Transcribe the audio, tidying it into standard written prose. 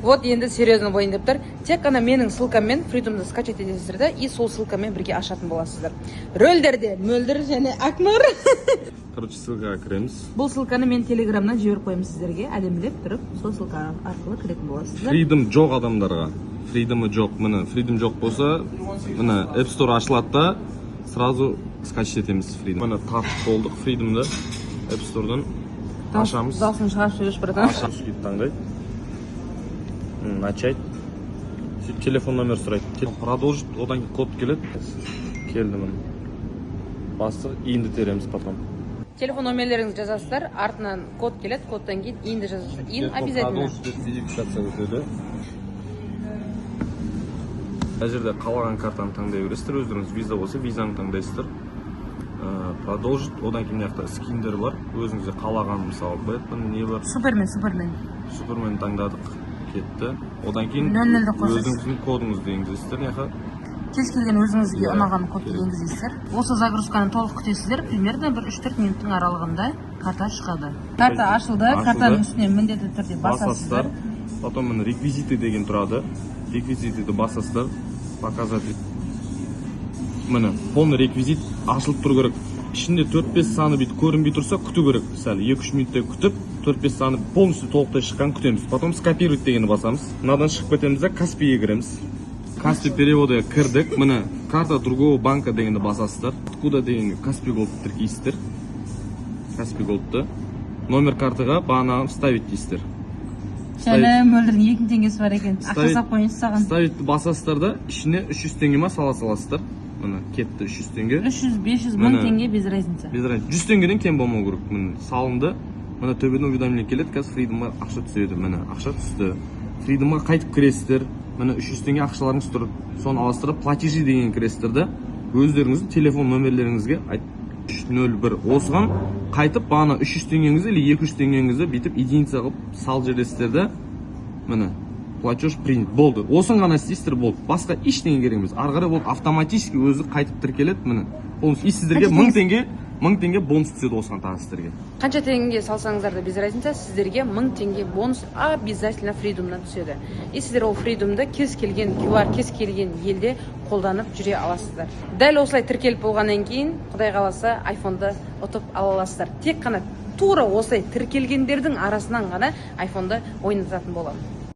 Вот енді серьезно болайын дептір. Тек қана менің ссылкаммен фридумды скачать етесіздер да, и сол ссылкамен бірге ашатын боласыздар. Рөлдерде Мөлдір және Акнұр. Короче, ссылкаға кіреміз. Бұл ссылканы мен телеграмнан жіберіп қоямын сіздерге. Әдемілеп тұрып, сол ссылка арқылы кіретін боласыздар. Freedom жоқ адамдарға. Freedom'ы жоқ. Міне, Freedom жоқ болса, міне App Store ашылады да, сразу скачать етеміз Freedom. Міне тартып болдық Freedom'ды App Store'дан ашамыз. Даусын шығарып сөйлеш братан. Ашамыз сөйтіп таңдайды. Начать. Сөйтіп телефон номер сұрайды. Продолжить, одан кейін код келеді. Келді міне. Басты, енді тереміз потом. Телефон номерлеріңізді жазасыздар, артынан код келеді, кодтан кейін енді жазасыздар. Ин обязательно. Әр жерде қалаған картаны таңдай бересіздер, өздеріңіз виза болса, визаны таңдайсыздар. Продолжить, одан кейін мына жақта скиндер бар, өзіңізде қалаған, мысалы, Бэтмен, не бар? Супермен таңдадық, кетті. Одан кейін өзіңіздің кодыңызды енгізесіздер, яқа. Кез келген өзіңізге ұнаған кодты енгізесіздер. Осы загрузканы толық күтесіздер, примерно 1-3-4 минуттың аралығында карта шығады. Карта ашылды, картаның үстіне міндетті түрде басасыздар. Потом міне реквизиты деген тұрады. Реквизитті басасыздар, показать. Міне, полный реквизит ашылып тұру керек. Ішінде 4-5 саны бит көрінбей тұрса, күту керек. Сәл 2-3 минутта күтіп, 4-5 саны полностью толықтай шыққан күтеміз. Потом скопировать дегенді басамыз. Мынадан шығып кетеміз де Каспиге кіреміз. Каспи переводы кірдік. Міне, карта другого банка дегенді басасыздар. Откуда дегенге Каспи Голд тіркейсіздер. Каспи Голдты. Номер картаға бағанағын вставить дейсіздер. Шәлі Мөлдірдің 2 теңгесі бар екен. Ақша сап қойыңыз саған. Вставить басасыздар да, ішіне 300 теңге ма саласыздар. Міне, кетті 300 теңге. 300-500 мың теңге без разница. Без разница. 100 теңгеден кем болмау керек. Міне, салынды. Міне, төбеден уведомление келеді, қазір Freedomға ақша түседі. Міне, ақша түсті. Freedomға қайтып кіресіздер. Міне, 300 теңге ақшаларыңыз тұр. Соны аластырып, платежи деген кіресіздер да, өздеріңіздің телефон номерлеріңізге 301 осыған қайтып бағана 300 теңгеңізді или 200 теңгеңізді битіп единица қылып сал жересіздер да, міне, платеж принят болды. Осын ғана істейсіздер болды. Басқа ештеңе керек емес. Ары қарай болды, автоматически өзі қайтып тіркеледі, міне. Полностью сіздерге 1000 теңге бонус түседі осыған тағы сіздерге. Қанша теңге салсаңыздар да без разница, сіздерге 1000 теңге бонус обязательно Freedom'дан түседі. И сіздер ол Freedom'ды кез келген QR, кез келген елде қолданып жүре аласыздар. Дәл осылай тіркеліп болғаннан кейін, Құдай қаласа, iPhone-ды ұтып ала аласыздар. Тек қана тура осылай тіркелгендердің арасынан ғана iPhone-ды ойнататын болады.